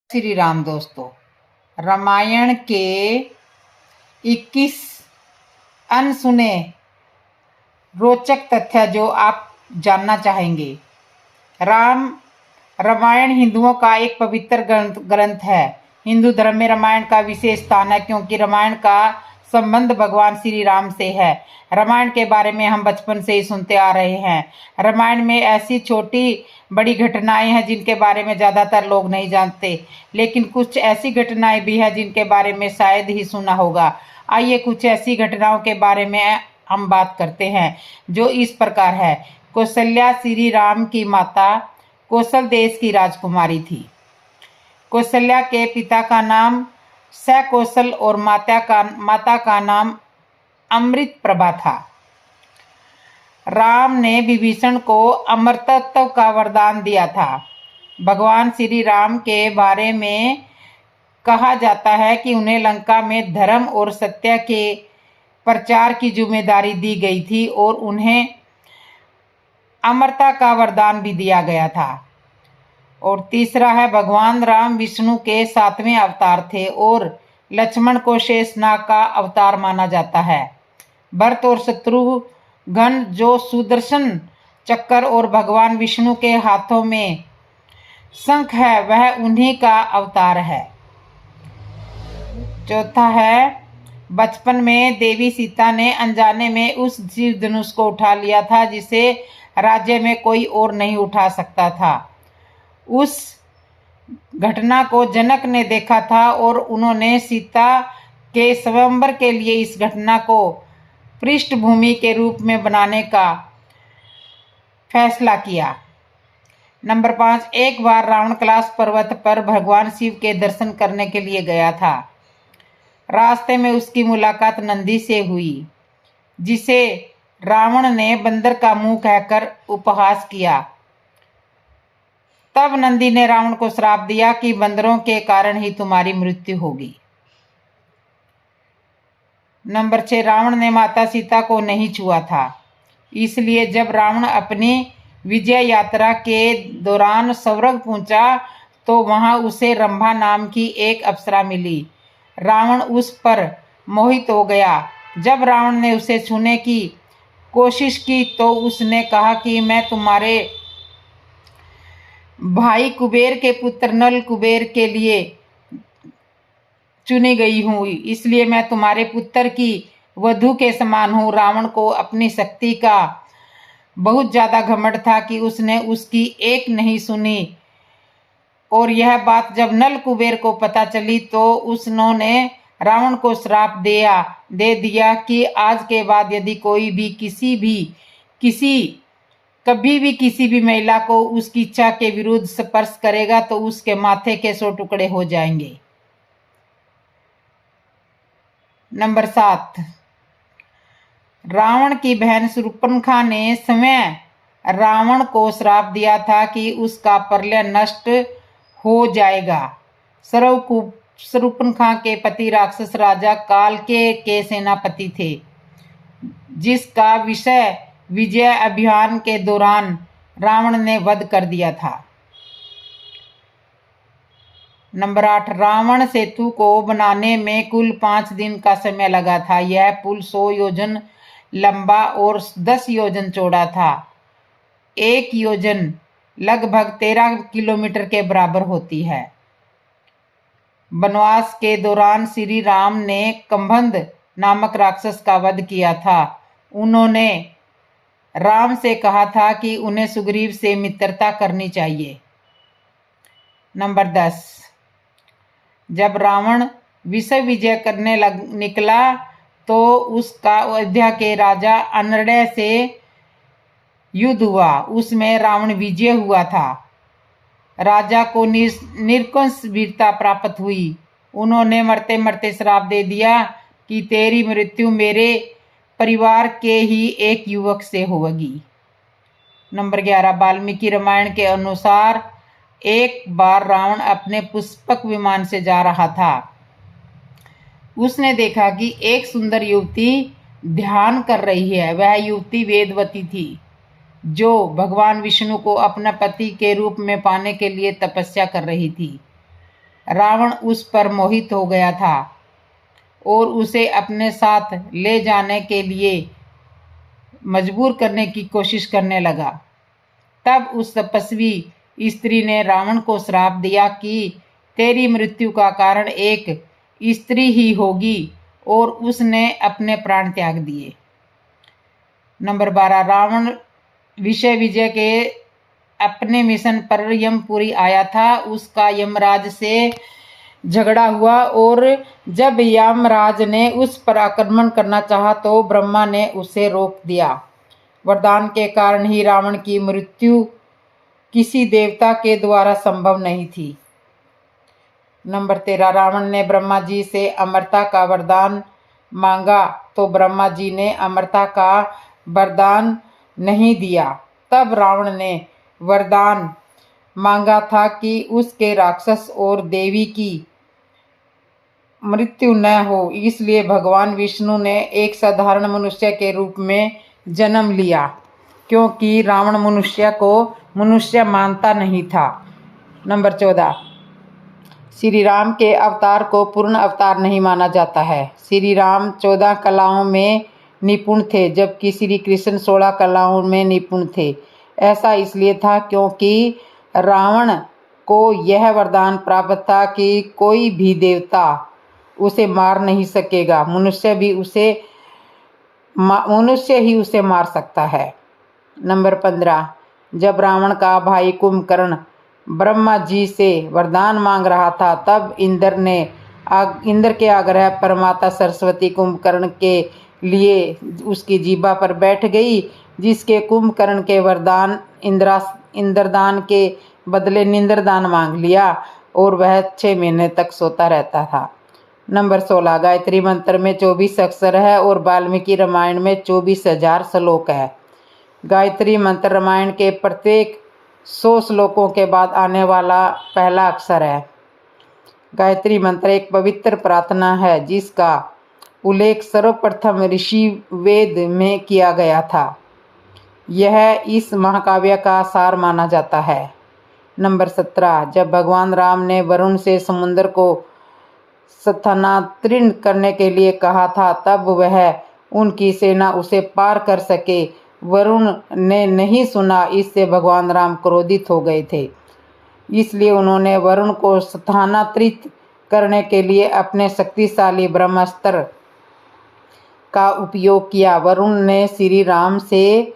श्री राम दोस्तों, रामायण के 21 अनसुने रोचक तथ्य जो आप जानना चाहेंगे। रामायण हिंदुओं का एक पवित्र ग्रंथ है। हिंदू धर्म में रामायण का विशेष स्थान है क्योंकि रामायण का संबंध भगवान श्री राम से है। रामायण के बारे में हम बचपन से ही सुनते आ रहे हैं। रामायण में ऐसी छोटी बड़ी घटनाएं हैं जिनके बारे में ज़्यादातर लोग नहीं जानते, लेकिन कुछ ऐसी घटनाएं भी हैं जिनके बारे में शायद ही सुना होगा। आइए कुछ ऐसी घटनाओं के बारे में हम बात करते हैं जो इस प्रकार है। कौशल्या श्री राम की माता कौशल देश की राजकुमारी थी। कौशल्या के पिता का नाम सकौशल और माता का नाम अमृत प्रभा था। राम ने विभीषण को अमरतत्व का वरदान दिया था। भगवान श्री राम के बारे में कहा जाता है कि उन्हें लंका में धर्म और सत्य के प्रचार की जिम्मेदारी दी गई थी और उन्हें अमरता का वरदान भी दिया गया था। और तीसरा है, भगवान राम विष्णु के 7वें अवतार थे और लक्ष्मण को शेषनाग का अवतार माना जाता है। भरत और शत्रुघ्न जो सुदर्शन चक्र और भगवान विष्णु के हाथों में शंख है, वह उन्हीं का अवतार है। चौथा है, बचपन में देवी सीता ने अनजाने में उस जीव धनुष को उठा लिया था जिसे राज्य में कोई और नहीं उठा सकता था। उस घटना को जनक ने देखा था और उन्होंने सीता के स्वयंवर के लिए इस घटना को पृष्ठभूमि के रूप में बनाने का फैसला किया। नंबर 5, एक बार रावण कैलाश पर्वत पर भगवान शिव के दर्शन करने के लिए गया था। रास्ते में उसकी मुलाकात नंदी से हुई, जिसे रावण ने बंदर का मुंह कहकर उपहास किया। तब नंदी ने रावण को श्राप दिया कि बंदरों के कारण ही तुम्हारी मृत्यु होगी। नंबर 6, रावण ने माता सीता को नहीं छुआ था, इसलिए जब रावण अपनी विजय यात्रा के दौरान स्वर्ग पहुंचा तो वहां उसे रंभा नाम की एक अप्सरा मिली। रावण उस पर मोहित हो गया। जब रावण ने उसे छूने की कोशिश की तो उसने कहा कि मैं तुम्हारे भाई कुबेर के पुत्र नल कुबेर के लिए चुनी गई हूँ, इसलिए मैं तुम्हारे पुत्र की वधू के समान हूँ। रावण को अपनी शक्ति का बहुत ज्यादा घमंड था कि उसने उसकी एक नहीं सुनी और यह बात जब नल कुबेर को पता चली तो उन्होंने रावण को श्राप दे दिया कि आज के बाद यदि कोई भी कभी भी किसी भी महिला को उसकी इच्छा के विरुद्ध स्पर्श करेगा तो उसके माथे के 100 टुकड़े हो जाएंगे। नंबर 7, रावण की बहन शूर्पणखा ने स्वयं रावण को श्राप दिया था कि उसका प्रलय नष्ट हो जाएगा। शूर्पणखा के पति राक्षस राजा काल के सेनापति थे, जिसका विषय विजय अभियान के दौरान रावण ने वध कर दिया था। नंबर 8, रावण सेतु को बनाने में कुल 5 दिन का समय लगा था। यह पुल 100 योजन लंबा और 10 योजन चौड़ा था। एक योजन लगभग 13 किलोमीटर के बराबर होती है। वनवास के दौरान श्री राम ने कंबंध नामक राक्षस का वध किया था। उन्होंने राम से कहा था कि उन्हें सुग्रीव से मित्रता करनी चाहिए। नंबर 10, जब रावण विश्व विजय करने निकला तो उसका अयोध्या के राजा अनर्णय से युद्ध हुआ। उसमें रावण विजय हुआ था। राजा को निरंकुश वीरता प्राप्त हुई। उन्होंने मरते मरते श्राप दे दिया कि तेरी मृत्यु मेरे परिवार के ही एक युवक से होगी। नंबर 11, वाल्मीकि रामायण के अनुसार एक बार रावण अपने पुष्पक विमान से जा रहा था। उसने देखा कि एक सुंदर युवती ध्यान कर रही है। वह युवती वेदवती थी, जो भगवान विष्णु को अपना पति के रूप में पाने के लिए तपस्या कर रही थी। रावण उस पर मोहित हो गया था और उसे अपने साथ ले जाने के लिए मजबूर करने की कोशिश करने लगा। तब उस तपस्वी स्त्री ने रावण को श्राप दिया कि तेरी मृत्यु का कारण एक स्त्री ही होगी और उसने अपने प्राण त्याग दिए। नंबर 12, रावण विषय विजय के अपने मिशन पर यमपुरी आया था। उसका यमराज से झगड़ा हुआ और जब यमराज ने उस पर आक्रमण करना चाहा तो ब्रह्मा ने उसे रोक दिया। वरदान के कारण ही रावण की मृत्यु किसी देवता के द्वारा संभव नहीं थी। नंबर 13, रावण ने ब्रह्मा जी से अमरता का वरदान मांगा तो ब्रह्मा जी ने अमरता का वरदान नहीं दिया। तब रावण ने वरदान मांगा था कि उसके राक्षस और देवी की मृत्यु न हो, इसलिए भगवान विष्णु ने एक साधारण मनुष्य के रूप में जन्म लिया, क्योंकि रावण मनुष्य को मनुष्य मानता नहीं था। नंबर 14, श्री राम के अवतार को पूर्ण अवतार नहीं माना जाता है। श्री राम 14 कलाओं में निपुण थे, जबकि श्री कृष्ण 16 कलाओं में निपुण थे। ऐसा इसलिए था क्योंकि रावण को यह वरदान प्राप्त था कि कोई भी देवता उसे मार नहीं सकेगा, मनुष्य ही उसे मार सकता है। नंबर 15, जब रावण का भाई कुंभकर्ण ब्रह्मा जी से वरदान मांग रहा था तब इंद्र के आग्रह पर माता सरस्वती कुंभकर्ण के लिए उसकी जीभा पर बैठ गई, जिसके कुंभकर्ण के वरदान इंद्रदान के बदले निंद्रदान मांग लिया और वह 6 महीने तक सोता रहता था। नंबर 16, गायत्री मंत्र में 24 अक्षर है और वाल्मीकि रामायण में 24,000 श्लोक है। गायत्री मंत्र रामायण के प्रत्येक 100 श्लोकों के बाद आने वाला पहला अक्षर है। गायत्री मंत्र एक पवित्र प्रार्थना है जिसका उल्लेख सर्वप्रथम ऋषि वेद में किया गया था। यह इस महाकाव्य का सार माना जाता है। नंबर 17, जब भगवान राम ने वरुण से समुद्र को स्थानांतरित करने के लिए कहा था तब वह उनकी सेना उसे पार कर सके। वरुण ने नहीं सुना, इससे भगवान राम क्रोधित हो गए थे, इसलिए उन्होंने वरुण को स्थानांतरित करने के लिए अपने शक्तिशाली ब्रह्मास्त्र का उपयोग किया। वरुण ने श्री राम से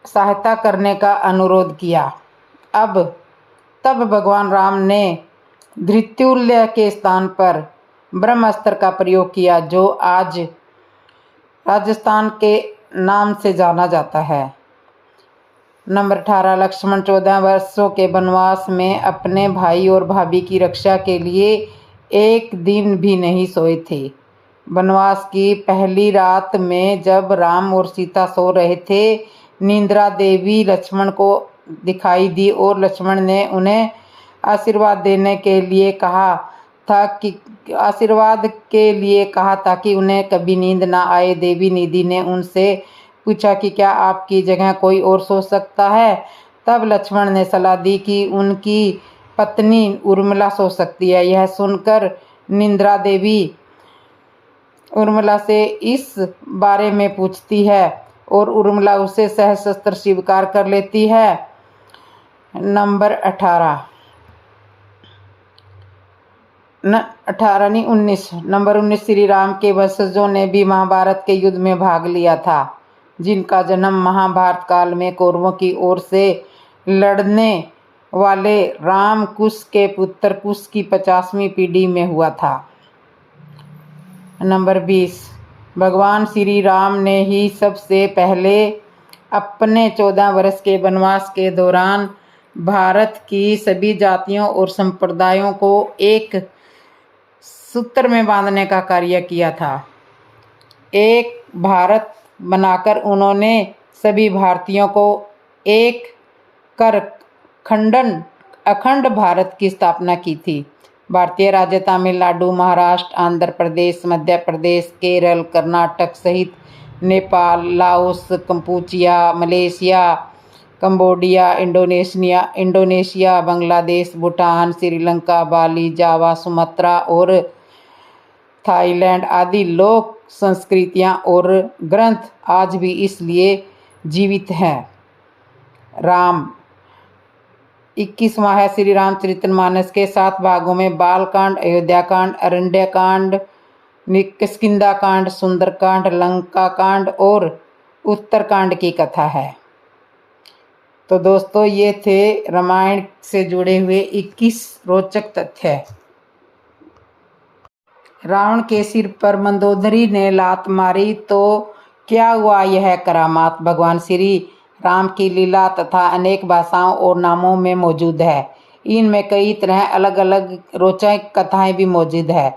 सहायता करने का अनुरोध किया। तब भगवान राम ने धृत्युल्य के स्थान पर ब्रह्मास्त्र का प्रयोग किया, जो आज राजस्थान के नाम से जाना जाता है। नंबर 18, लक्ष्मण 14 वर्षों के वनवास में अपने भाई और भाभी की रक्षा के लिए एक दिन भी नहीं सोए थे। वनवास की पहली रात में जब राम और सीता सो रहे थे, निंद्रा देवी लक्ष्मण को दिखाई दी और लक्ष्मण ने उन्हें आशीर्वाद के लिए कहा था कि उन्हें कभी नींद ना आए। देवी निधि ने उनसे पूछा कि क्या आपकी जगह कोई और सो सकता है। तब लक्ष्मण ने सलाह दी कि उनकी पत्नी उर्मिला सो सकती है। यह सुनकर निंद्रा देवी उर्मिला से इस बारे में पूछती है और उर्मिला उसे सहस्त्र स्वीकार कर लेती है। नंबर 19, श्री राम के वंशजों ने भी महाभारत के युद्ध में भाग लिया था, जिनका जन्म महाभारत काल में कौरवों की ओर से लड़ने वाले राम कुश के पुत्र कुश की 50वीं पीढ़ी में हुआ था। नंबर 20, भगवान श्री राम ने ही सबसे पहले अपने 14 वर्ष के वनवास के दौरान भारत की सभी जातियों और संप्रदायों को एक सूत्र में बांधने का कार्य किया था। एक भारत बनाकर उन्होंने सभी भारतीयों को एक कर अखंड भारत की स्थापना की थी। भारतीय राज्य तमिलनाडु, महाराष्ट्र, आंध्र प्रदेश, मध्य प्रदेश, केरल, कर्नाटक सहित Nepal, Laos, Kampuchea, Malaysia, Cambodia, Indonesia, Bangladesh, Bhutan, Sri Lanka, Bali, Java, Sumatra और थाईलैंड आदि लोक संस्कृतियाँ और ग्रंथ आज भी इसलिए जीवित हैं। राम 21वां है श्री रामचरितमानस के 7 भागों में बालकांड, अयोध्याकांड, अरण्यकांड, किष्किंधाकांड, सुंदरकांड, लंकाकांड और उत्तरकांड की कथा है। तो दोस्तों ये थे रामायण से जुड़े हुए 21 रोचक तथ्य। रावण के सिर पर मंदोदरी ने लात मारी तो क्या हुआ यह करामात भगवान श्री राम की लीला तथा अनेक भाषाओं और नामों में मौजूद है। इनमें कई तरह अलग अलग रोचक कथाएं भी मौजूद है।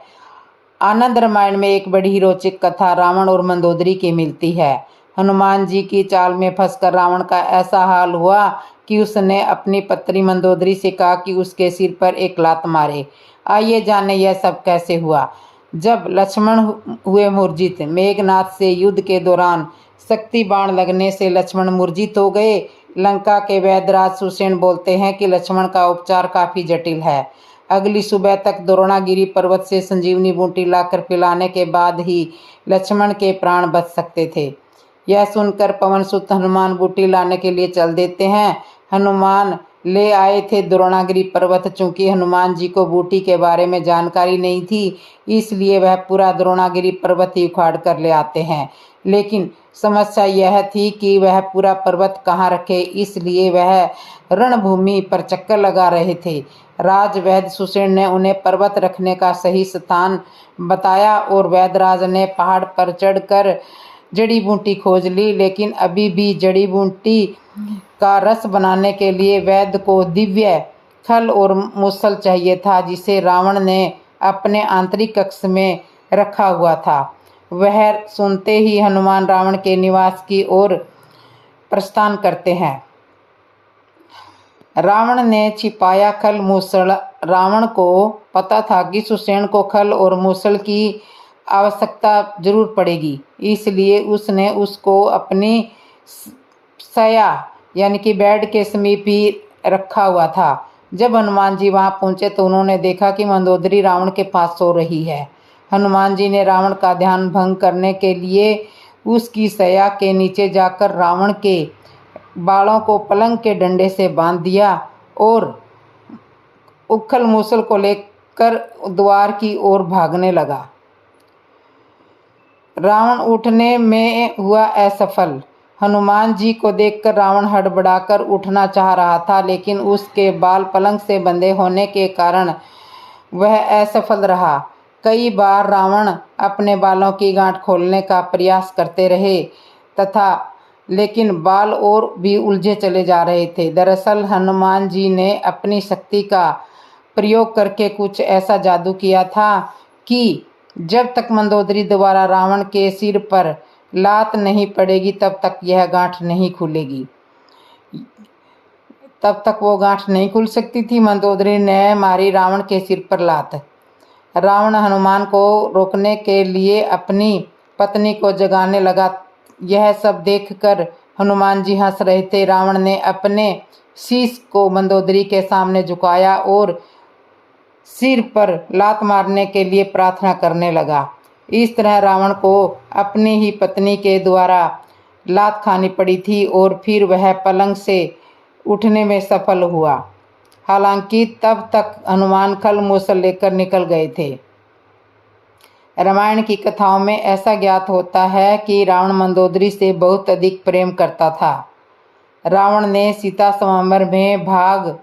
आनंद रामायण में एक बड़ी ही रोचक कथा रावण और मंदोदरी की मिलती है। हनुमान जी की चाल में फंसकर रावण का ऐसा हाल हुआ कि उसने अपनी पत्नी मंदोदरी से कहा कि उसके सिर पर एक लात मारे। आइए जाने यह सब कैसे हुआ। जब लक्ष्मण हुए मूर्छित, मेघनाथ से युद्ध के दौरान शक्ति बाण लगने से लक्ष्मण मूर्छित हो गए। लंका के वैद्यराज सुषेण बोलते हैं कि लक्ष्मण का उपचार काफी जटिल है। अगली सुबह तक द्रोणागिरी पर्वत से संजीवनी बूटी लाकर पिलाने के बाद ही लक्ष्मण के प्राण बच सकते थे। यह सुनकर पवनसुत हनुमान बूटी लाने के लिए चल देते हैं। हनुमान ले आए थे द्रोणागिरी पर्वत। चूंकि हनुमान जी को बूटी के बारे में जानकारी नहीं थी, इसलिए वह पूरा द्रोणागिरी पर्वत ही उखाड़ कर ले आते हैं। लेकिन समस्या यह थी कि वह पूरा पर्वत कहाँ रखे, इसलिए वह रणभूमि पर चक्कर लगा रहे थे। राज वैद्य सुषेण ने उन्हें पर्वत रखने का सही स्थान बताया और वैद्यराज ने पहाड़ पर चढ़कर जड़ी बूटी खोज ली। लेकिन अभी भी जड़ी बूटी का रस बनाने के लिए वैद्य को दिव्य खल और मूसल चाहिए था, जिसे रावण ने अपने आंतरिक कक्ष में रखा हुआ था। वह सुनते ही हनुमान रावण के निवास की ओर प्रस्थान करते हैं। रावण ने छिपाया खल मूसल। रावण को पता था कि सुषेण को खल और मूसल की आवश्यकता जरूर पड़ेगी, इसलिए उसने उसको अपनी सया यानी कि बेड के समीप ही रखा हुआ था। जब हनुमान जी वहां पहुंचे तो उन्होंने देखा कि मंदोदरी रावण के पास सो रही है। हनुमान जी ने रावण का ध्यान भंग करने के लिए उसकी सया के नीचे जाकर रावण के बालों को पलंग के डंडे से बांध दिया और उखल मूसल को लेकर द्वार की ओर भागने लगा। रावण उठने में हुआ असफल। हनुमान जी को देखकर रावण हड़बड़ाकर उठना चाह रहा था, लेकिन उसके बाल पलंग से बंधे होने के कारण वह असफल रहा। कई बार रावण अपने बालों की गांठ खोलने का प्रयास करते रहे लेकिन बाल और भी उलझे चले जा रहे थे। दरअसल हनुमान जी ने अपनी शक्ति का प्रयोग करके कुछ ऐसा जादू किया था कि जब तक मंदोदरी द्वारा रावण के सिर पर लात नहीं पड़ेगी तब तक यह गांठ नहीं खुलेगी। तब तक वो गांठ नहीं खुल सकती थी। मंदोदरी ने मारी रावण के सिर पर लात। रावण हनुमान को रोकने के लिए अपनी पत्नी को जगाने लगा। यह सब देखकर हनुमान जी हंस रहे थे। रावण ने अपने शीश को मंदोदरी के सामने झुकाया और सिर पर लात मारने के लिए प्रार्थना करने लगा। इस तरह रावण को अपनी ही पत्नी के द्वारा लात खानी पड़ी थी और फिर वह पलंग से उठने में सफल हुआ। हालांकि तब तक हनुमान खल मूसल लेकर निकल गए थे। रामायण की कथाओं में ऐसा ज्ञात होता है कि रावण मंदोदरी से बहुत अधिक प्रेम करता था। रावण ने सीता स्वयंवर में भाग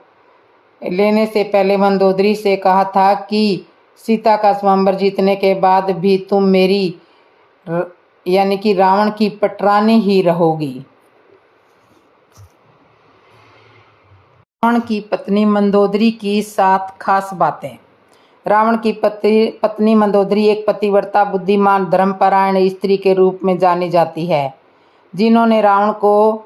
लेने से पहले मंदोदरी से कहा था कि सीता का स्वयंवर जीतने के बाद भी तुम मेरी यानी कि रावण की पटरानी ही रहोगी। रावण की पत्नी मंदोदरी की 7 खास बातें। रावण की पत्नी मंदोदरी एक पतिव्रता, बुद्धिमान, धर्मपरायण स्त्री के रूप में जानी जाती है, जिन्होंने रावण को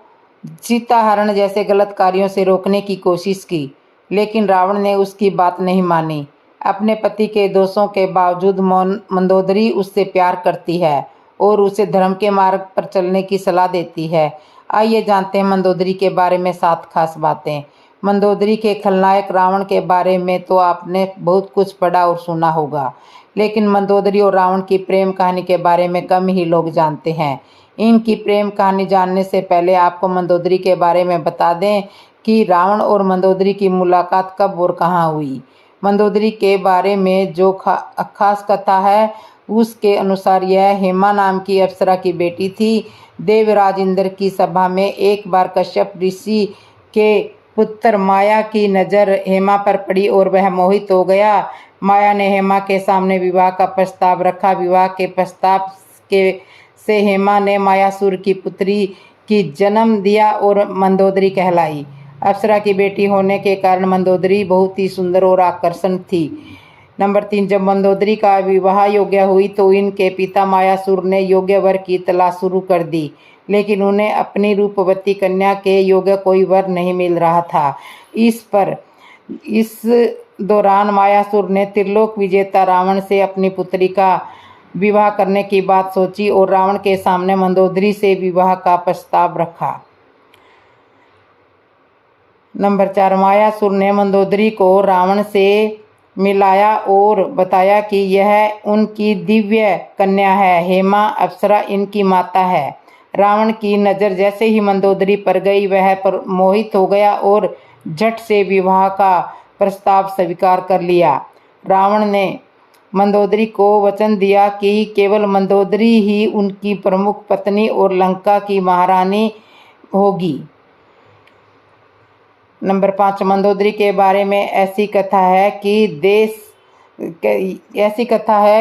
सीताहरण जैसे गलत कार्यों से रोकने की कोशिश की, लेकिन रावण ने उसकी बात नहीं मानी। अपने पति के दोषों के बावजूद मंदोदरी उससे प्यार करती है और उसे धर्म के मार्ग पर चलने की सलाह देती है। आइए जानते हैं मंदोदरी के बारे में 7 खास बातें। मंदोदरी के खलनायक रावण के बारे में तो आपने बहुत कुछ पढ़ा और सुना होगा, लेकिन मंदोदरी और रावण की प्रेम कहानी के बारे में कम ही लोग जानते हैं। इनकी प्रेम कहानी जानने से पहले आपको मंदोदरी के बारे में बता दें कि रावण और मंदोदरी की मुलाकात कब और कहाँ हुई। मंदोदरी के बारे में जो खास कथा है उसके अनुसार यह हेमा नाम की अप्सरा की बेटी थी। देवराज इंद्र की सभा में एक बार कश्यप ऋषि के पुत्र माया की नज़र हेमा पर पड़ी और वह मोहित हो गया। माया ने हेमा के सामने विवाह का प्रस्ताव रखा। विवाह के प्रस्ताव से हेमा ने मायासुर की पुत्री की जन्म दिया और मंदोदरी कहलाई। अप्सरा की बेटी होने के कारण मंदोदरी बहुत ही सुंदर और आकर्षण थी। नंबर 3, जब मंदोदरी का विवाह योग्य हुई तो इनके पिता मायासुर ने योग्य वर की तलाश शुरू कर दी, लेकिन उन्हें अपनी रूपवती कन्या के योग्य कोई वर नहीं मिल रहा था। इस दौरान मायासुर ने त्रिलोक विजेता रावण से अपनी पुत्री का विवाह करने की बात सोची और रावण के सामने मंदोदरी से विवाह का प्रस्ताव रखा। नंबर 4, मायासुर ने मंदोदरी को रावण से मिलाया और बताया कि यह उनकी दिव्य कन्या है। हेमा अप्सरा इनकी माता है। रावण की नज़र जैसे ही मंदोदरी पर गई वह पर मोहित हो गया और झट से विवाह का प्रस्ताव स्वीकार कर लिया। रावण ने मंदोदरी को वचन दिया कि केवल मंदोदरी ही उनकी प्रमुख पत्नी और लंका की महारानी होगी। नंबर 5, मंदोदरी के बारे में ऐसी कथा है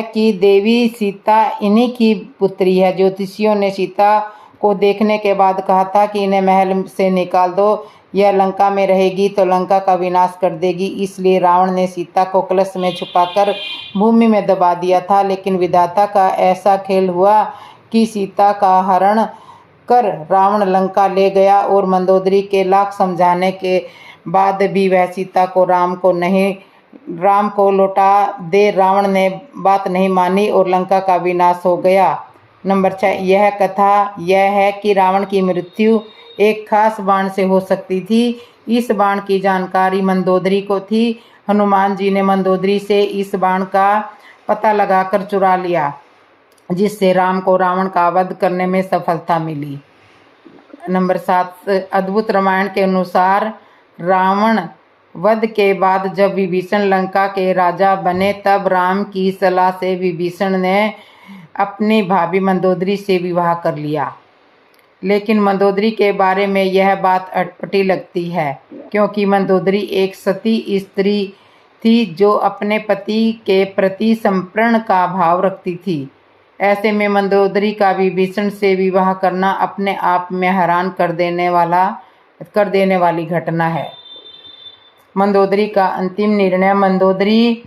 कि देवी सीता इन्हीं की पुत्री है। ज्योतिषियों ने सीता को देखने के बाद कहा था कि इन्हें महल से निकाल दो, यह लंका में रहेगी तो लंका का विनाश कर देगी। इसलिए रावण ने सीता को कलश में छुपाकर भूमि में दबा दिया था, लेकिन विधाता का ऐसा खेल हुआ कि सीता का हरण कर रावण लंका ले गया और मंदोदरी के लाख समझाने के बाद भी वह सीता को राम को लौटा दे। रावण ने बात नहीं मानी और लंका का विनाश हो गया। नंबर 6, यह कथा यह है कि रावण की मृत्यु एक खास बाण से हो सकती थी। इस बाण की जानकारी मंदोदरी को थी। हनुमान जी ने मंदोदरी से इस बाण का पता लगाकर चुरा लिया, जिससे राम को रावण का वध करने में सफलता मिली। नंबर 7, अद्भुत रामायण के अनुसार रावण वध के बाद जब विभीषण लंका के राजा बने तब राम की सलाह से विभीषण ने अपनी भाभी मंदोदरी से विवाह कर लिया। लेकिन मंदोदरी के बारे में यह बात अटपटी लगती है, क्योंकि मंदोदरी एक सती स्त्री थी जो अपने पति के प्रति समर्पण का भाव रखती थी। ऐसे में मंदोदरी का विभीषण से विवाह करना अपने आप में हैरान कर देने वाली घटना है। मंदोदरी का अंतिम निर्णय। मंदोदरी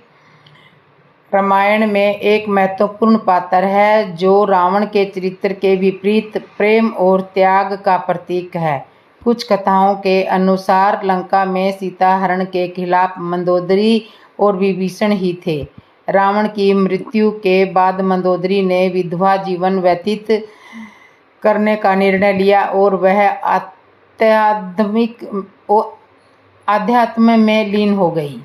रामायण में एक महत्वपूर्ण पात्र है जो रावण के चरित्र के विपरीत प्रेम और त्याग का प्रतीक है। कुछ कथाओं के अनुसार लंका में सीता हरण के खिलाफ मंदोदरी और विभीषण ही थे। रावण की मृत्यु के बाद मंदोदरी ने विधवा जीवन व्यतीत करने का निर्णय लिया और वह आध्यात्म में लीन हो गई।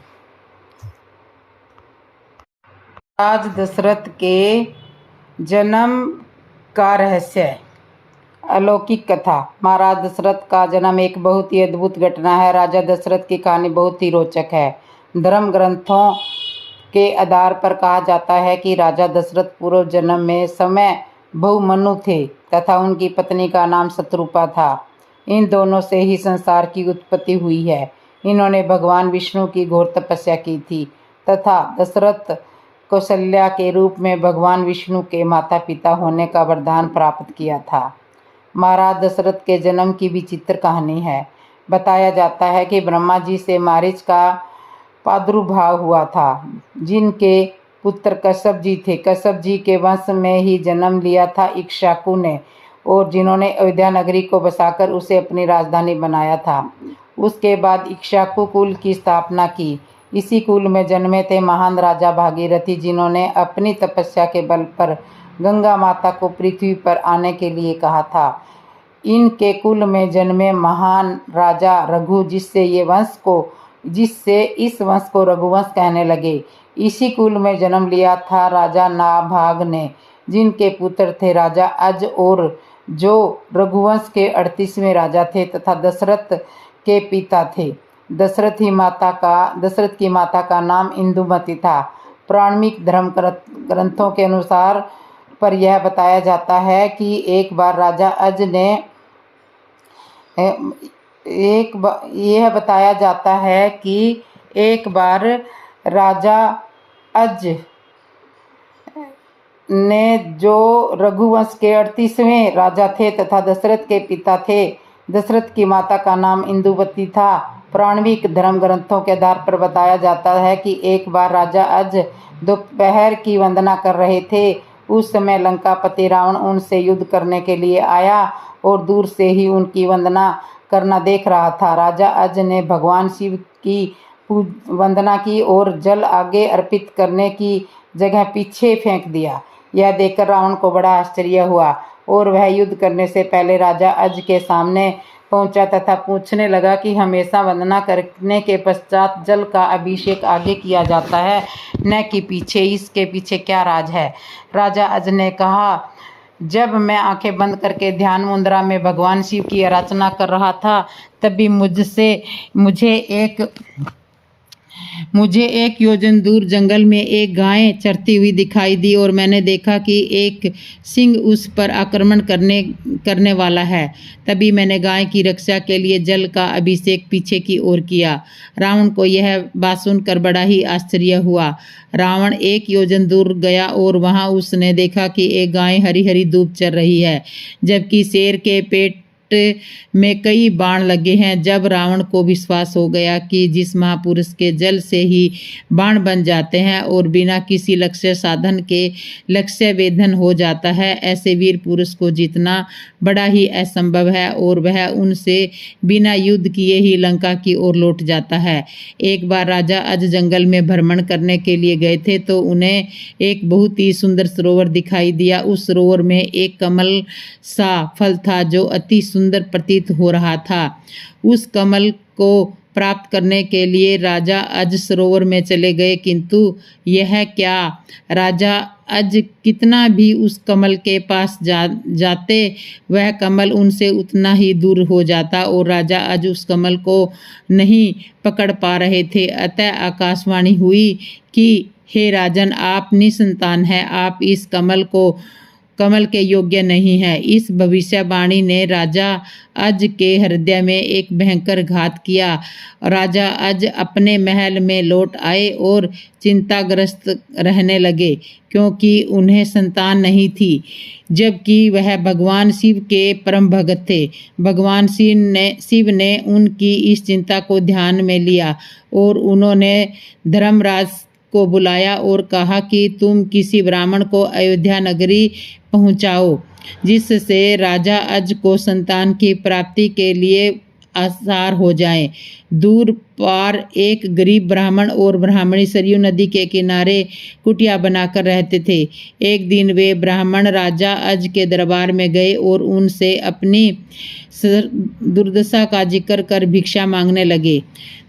महाराज दशरथ के जन्म का रहस्य। अलौकिक कथा। महाराज दशरथ का जन्म एक बहुत ही अद्भुत घटना है। राजा दशरथ की कहानी बहुत ही रोचक है। धर्म ग्रंथों के आधार पर कहा जाता है कि राजा दशरथ पूर्व जन्म में समय बहुमनु थे तथा उनकी पत्नी का नाम शत्रुपा था। इन दोनों से ही संसार की उत्पत्ति हुई है। इन्होंने भगवान विष्णु की घोर तपस्या की थी तथा दशरथ कौशल्या के रूप में भगवान विष्णु के माता पिता होने का वरदान प्राप्त किया था। महाराज दशरथ के जन्म की विचित्र कहानी है। बताया जाता है कि ब्रह्मा जी से मारीच का प्रादुर्भाव हुआ था, जिनके पुत्र कश्यप जी थे। कश्यप जी के वंश में ही जन्म लिया था इक्ष्वाकु ने, और जिन्होंने अयोध्या नगरी को बसाकर उसे अपनी राजधानी बनाया था। उसके बाद इक्ष्वाकु कुल की स्थापना की। इसी कुल में जन्मे थे महान राजा भागीरथी, जिन्होंने अपनी तपस्या के बल पर गंगा माता को पृथ्वी पर आने के लिए कहा था। इनके कुल में जन्मे महान राजा रघु, जिससे इस वंश को रघुवंश कहने लगे। इसी कुल में जन्म लिया था राजा नाभाग ने, जिनके पुत्र थे राजा अज, और जो रघुवंश के 38वें राजा थे तथा दशरथ के पिता थे। दशरथ की माता का नाम इंदुमती था। प्रामाणिक धर्म ग्रंथों के अनुसार पर यह बताया जाता है कि एक बार राजा अज ने जो रघुवंश के 38वें राजा थे तथा दशरथ के पिता थे, दशरथ की माता का नाम इंदुमती था। प्रामाणिक धर्म ग्रंथों के आधार पर बताया जाता है कि एक बार राजा अज दोपहर की वंदना कर रहे थे। उस समय लंकापति रावण उनसे युद्ध करने के लिए आया और दूर से ही उनकी वंदना करना देख रहा था। राजा अज ने भगवान शिव की वंदना की और जल आगे अर्पित करने की जगह पीछे फेंक दिया। यह देखकर रावण को बड़ा आश्चर्य हुआ और वह युद्ध करने से पहले राजा अज के सामने पहुंचा तथा पूछने लगा कि हमेशा वंदना करने के पश्चात जल का अभिषेक आगे किया जाता है, न कि पीछे। इसके पीछे क्या राज है? राजा अज ने कहा, जब मैं आंखें बंद करके ध्यान मुद्रा में भगवान शिव की आराधना कर रहा था, तभी मुझे एक योजन दूर जंगल में एक गाय चरती हुई दिखाई दी और मैंने देखा कि एक सिंह उस पर आक्रमण करने वाला है। तभी मैंने गाय की रक्षा के लिए जल का अभिषेक पीछे की ओर किया। रावण को यह बात सुनकर बड़ा ही आश्चर्य हुआ। रावण एक योजन दूर गया और वहां उसने देखा कि एक गाय हरी हरी दूब चर रही है, जबकि शेर के पेट में कई बाण लगे हैं। जब रावण को विश्वास हो गया कि जिस महापुरुष के जल से ही बाण बन जाते हैं और बिना किसी लक्ष्य साधन के लक्ष्य वेधन हो जाता है, ऐसे वीर पुरुष को जीतना बड़ा ही असंभव है और वह उनसे बिना युद्ध किए ही लंका की ओर लौट जाता है। एक बार राजा अज जंगल में भ्रमण करने के लिए गए थे तो उन्हें एक बहुत ही सुंदर सरोवर दिखाई दिया। उस सरोवर में एक कमल सा फल था जो अति सुंदर प्रतीत हो रहा था। उस कमल को प्राप्त करने के लिए राजा अज सरोवर में चले गए, किंतु यह क्या, राजा अज कितना भी उस कमल के पास जाते वह कमल उनसे उतना ही दूर हो जाता और राजा अज उस कमल को नहीं पकड़ पा रहे थे। अतः आकाशवाणी हुई कि हे राजन, आप निसंतान हैं, आप इस कमल के योग्य नहीं है। इस भविष्यवाणी ने राजा अज के हृदय में एक भयंकर घात किया। राजा अज अपने महल में लौट आए और चिंताग्रस्त रहने लगे, क्योंकि उन्हें संतान नहीं थी, जबकि वह भगवान शिव के परम भगत थे। भगवान शिव ने उनकी इस चिंता को ध्यान में लिया और उन्होंने धर्मराज को बुलाया और कहा कि तुम किसी ब्राह्मण को अयोध्या नगरी पहुंचाओ, जिससे राजा अज को संतान की प्राप्ति के लिए आसार हो जाए। दूर पार एक गरीब ब्राह्मण और ब्राह्मणी सरयू नदी के किनारे कुटिया बनाकर रहते थे। एक दिन वे ब्राह्मण राजा अज के दरबार में गए और उनसे अपनी दुर्दशा का जिक्र कर भिक्षा मांगने लगे।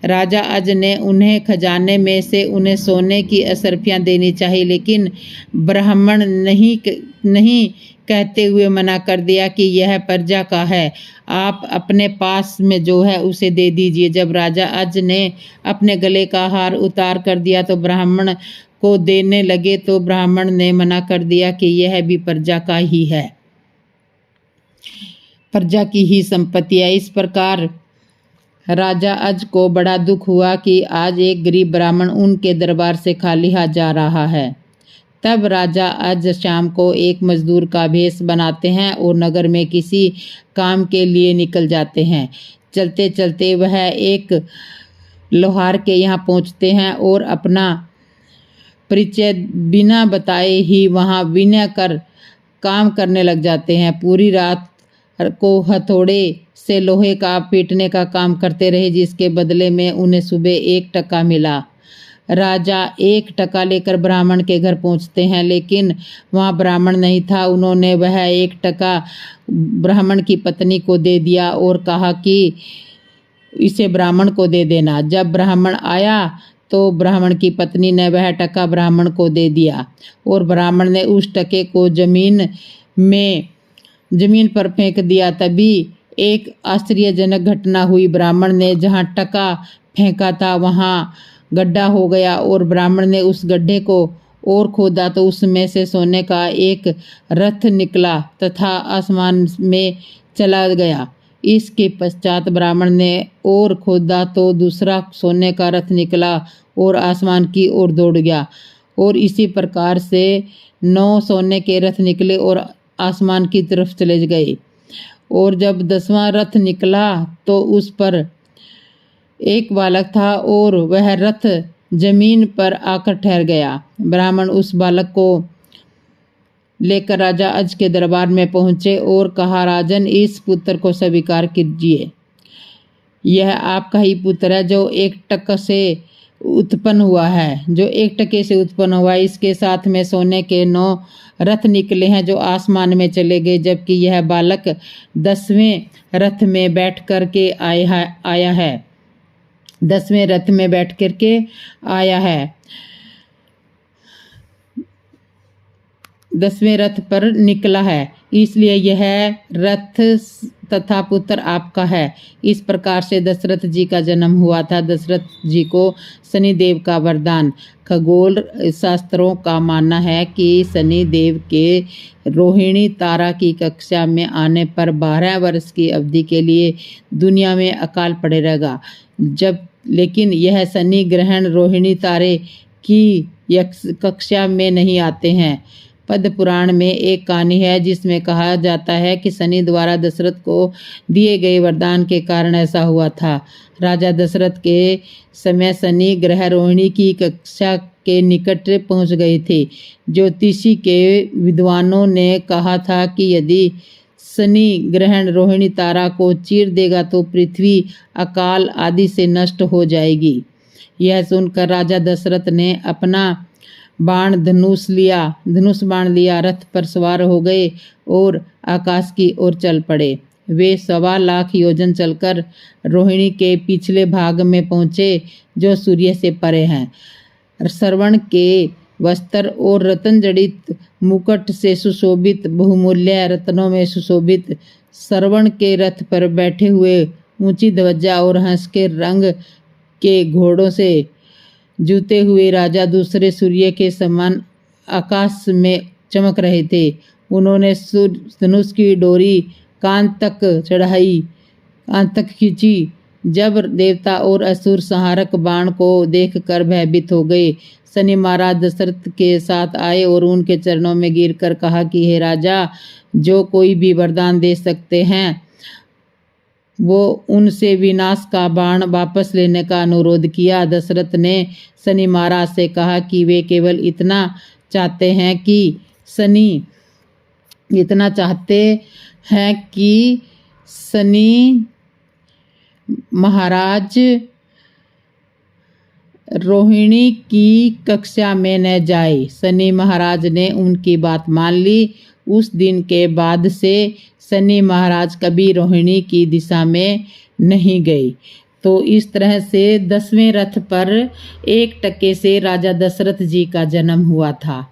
राजा अज ने उन्हें खजाने में से उन्हें सोने की असरफियां देनी चाहिए, लेकिन ब्राह्मण नहीं कहते हुए मना कर दिया कि यह प्रजा का है, आप अपने पास में जो है उसे दे दीजिए। जब राजा अज ने अपने गले का हार उतार कर दिया तो ब्राह्मण को देने लगे तो ब्राह्मण ने मना कर दिया कि यह भी प्रजा का ही है, प्रजा की ही संपत्ति है। इस प्रकार राजा अज को बड़ा दुख हुआ कि आज एक गरीब ब्राह्मण उनके दरबार से खाली हाथ जा रहा है। तब राजा अज शाम को एक मजदूर का भेष बनाते हैं और नगर में किसी काम के लिए निकल जाते हैं। चलते चलते वह एक लोहार के यहाँ पहुँचते हैं और अपना परिचय बिना बताए ही वहाँ विनय कर काम करने लग जाते हैं। पूरी रात को हथौड़े से लोहे का पीटने का काम करते रहे, जिसके बदले में उन्हें सुबह 1 टका मिला। राजा 1 टका लेकर ब्राह्मण के घर पहुंचते हैं, लेकिन वहां ब्राह्मण नहीं था। उन्होंने वह 1 टका ब्राह्मण की पत्नी को दे दिया और कहा कि इसे ब्राह्मण को दे देना। जब ब्राह्मण आया तो ब्राह्मण की पत्नी ने वह टका ब्राह्मण को दे दिया और ब्राह्मण ने उस टके को जमीन पर फेंक दिया। तभी एक आश्चर्यजनक घटना हुई। ब्राह्मण ने जहां टका फेंका था वहां गड्ढा हो गया और ब्राह्मण ने उस गड्ढे को और खोदा तो उसमें से सोने का एक रथ निकला तथा आसमान में चला गया। इसके पश्चात ब्राह्मण ने और खोदा तो दूसरा सोने का रथ निकला और आसमान की ओर दौड़ गया और इसी प्रकार से 9 सोने के रथ निकले और आसमान की तरफ चले गए। और जब 10वां रथ निकला तो उस पर एक बालक था और वह रथ जमीन पर आकर ठहर गया। ब्राह्मण उस बालक को लेकर राजा अज के दरबार में पहुंचे और कहा, राजन, इस पुत्र को स्वीकार कीजिए। यह आपका ही पुत्र है जो 1 टक से उत्पन्न हुआ है, जो 1 टके से उत्पन्न हुआ। इसके साथ में सोने के 9 रथ निकले हैं जो आसमान में चले गए, जबकि यह बालक 10वें रथ में बैठ कर के आया है। 10वें रथ में बैठ कर के आया है। 10वें रथ पर निकला है, इसलिए यह रथ तथा पुत्र आपका है। इस प्रकार से दशरथ जी का जन्म हुआ था। दशरथ जी को शनिदेव का वरदान। खगोल शास्त्रों का मानना है कि शनिदेव के रोहिणी तारा की कक्षा में आने पर 12 वर्ष की अवधि के लिए दुनिया में अकाल पड़े रहेगा। लेकिन यह शनि ग्रहण रोहिणी तारे की कक्षा में नहीं आते हैं। पद्म पुराण में एक कहानी है जिसमें कहा जाता है कि शनि द्वारा दशरथ को दिए गए वरदान के कारण ऐसा हुआ था। राजा दशरथ के समय शनि ग्रह रोहिणी की कक्षा के निकट पहुंच गए थे। ज्योतिषी के विद्वानों ने कहा था कि यदि शनि ग्रहण रोहिणी तारा को चीर देगा तो पृथ्वी अकाल आदि से नष्ट हो जाएगी। यह सुनकर राजा दशरथ ने अपना धनुष बाण लिया, रथ पर सवार हो गए और आकाश की ओर चल पड़े। वे 1.25 लाख योजन चलकर रोहिणी के पिछले भाग में पहुँचे जो सूर्य से परे हैं। श्रवण के वस्त्र और रतन जड़ित मुकुट से सुशोभित, बहुमूल्य रत्नों में सुशोभित श्रवण के रथ पर बैठे हुए, ऊंची ध्वजा और हंस के रंग के घोड़ों से जूते हुए राजा दूसरे सूर्य के समान आकाश में चमक रहे थे। उन्होंने धनुष की डोरी कान तक खींची। जब देवता और असुर संहारक बाण को देखकर भयभीत हो गए। शनि महाराज दशरथ के साथ आए और उनके चरणों में गिरकर कहा कि हे राजा, जो कोई भी वरदान दे सकते हैं वो उनसे विनाश का बाण वापस लेने का अनुरोध किया। दशरथ ने शनि महाराज से कहा कि वे केवल इतना चाहते हैं कि शनि महाराज रोहिणी की कक्षा में न जाए। शनि महाराज ने उनकी बात मान ली। उस दिन के बाद से शनि महाराज कभी रोहिणी की दिशा में नहीं गए। तो इस तरह से 10वें रथ पर 1 टके से राजा दशरथ जी का जन्म हुआ था।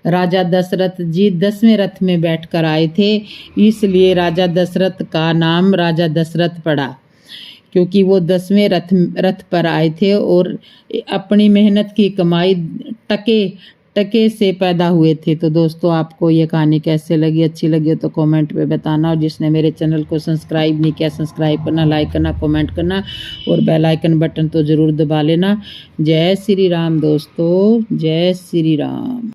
राजा दशरथ जी 10वें रथ में बैठकर आए थे, इसलिए राजा दशरथ का नाम राजा दशरथ पड़ा, क्योंकि वो 10वें रथ पर आए थे और अपनी मेहनत की कमाई टके से पैदा हुए थे। तो दोस्तों, आपको ये कहानी कैसे लगी? अच्छी लगी तो कमेंट पे बताना, और जिसने मेरे चैनल को सब्सक्राइब नहीं किया, सब्सक्राइब करना, लाइक करना, कमेंट करना और बेल आइकन बटन तो ज़रूर दबा लेना। जय श्री राम दोस्तों, जय श्री राम।